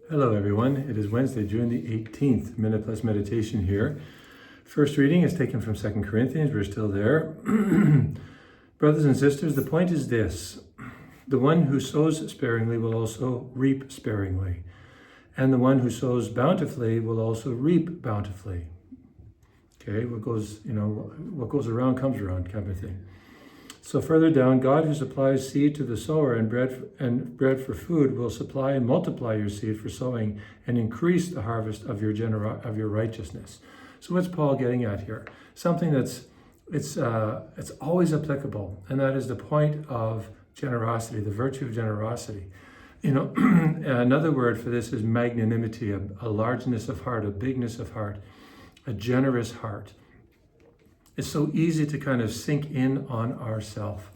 Hello everyone, it is Wednesday, June the 18th, Minute Plus Meditation here. First reading is taken from 2 Corinthians, we're still there. Brothers and sisters, the point is this: the one who sows sparingly will also reap sparingly, and the one who sows bountifully will also reap bountifully. Okay, what goes around comes around kind of thing. So further down, God who supplies seed to the sower and bread for food will supply and multiply your seed for sowing and increase the harvest of your righteousness. So what's Paul getting at here? Something it's always applicable, and that is the point of generosity, the virtue of generosity. Another word for this is magnanimity, a largeness of heart, a bigness of heart, a generous heart. It's so easy to kind of sink in on ourself,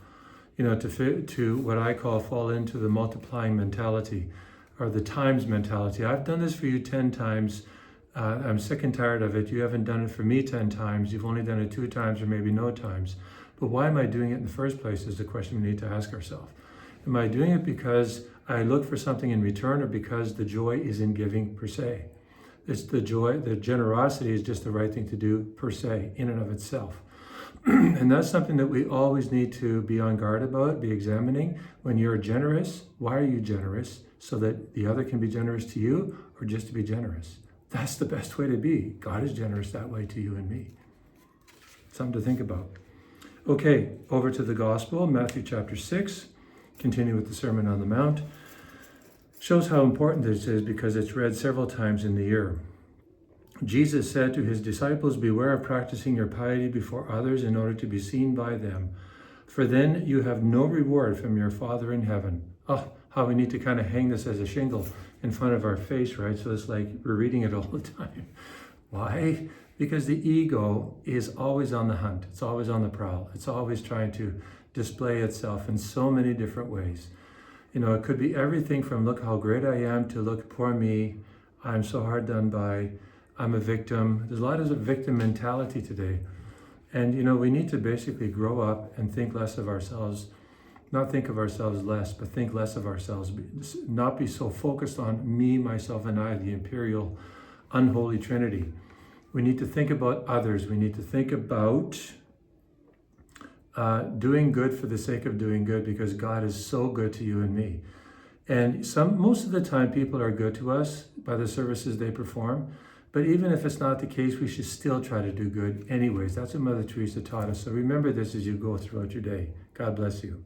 to what I call fall into the multiplying mentality or the times mentality. I've done this for you 10 times. I'm sick and tired of it. You haven't done it for me 10 times. You've only done it 2 times or maybe no times. But why am I doing it in the first place is the question we need to ask ourselves. Am I doing it because I look for something in return, or because the joy is in giving per se? It's the joy, the generosity is just the right thing to do per se, in and of itself. And that's something that we always need to be on guard about, be examining. When you're generous, why are you generous? So that the other can be generous to you, or just to be generous? That's the best way to be. God is generous that way to you and me. Something to think about. Okay, over to the gospel, Matthew chapter 6, continue with the Sermon on the Mount. Shows how important this is because it's read several times in the year. Jesus said to his disciples, "Beware of practicing your piety before others in order to be seen by them, for then you have no reward from your Father in heaven." Oh, how we need to kind of hang this as a shingle in front of our face, right? So it's like we're reading it all the time. Why? Because the ego is always on the hunt. It's always on the prowl. It's always trying to display itself in so many different ways. It could be everything from look how great I am to look, poor me, I'm so hard done by, I'm a victim. There's a lot of victim mentality today. And, we need to basically grow up and think less of ourselves, not think of ourselves less, but think less of ourselves, not be so focused on me, myself, and I, the imperial unholy trinity. We need to think about others. We need to think about doing good for the sake of doing good, because God is so good to you and me. And most of the time people are good to us by the services they perform, but even if it's not the case, we should still try to do good anyways. That's what Mother Teresa taught us. So remember this as you go throughout your day. God bless you.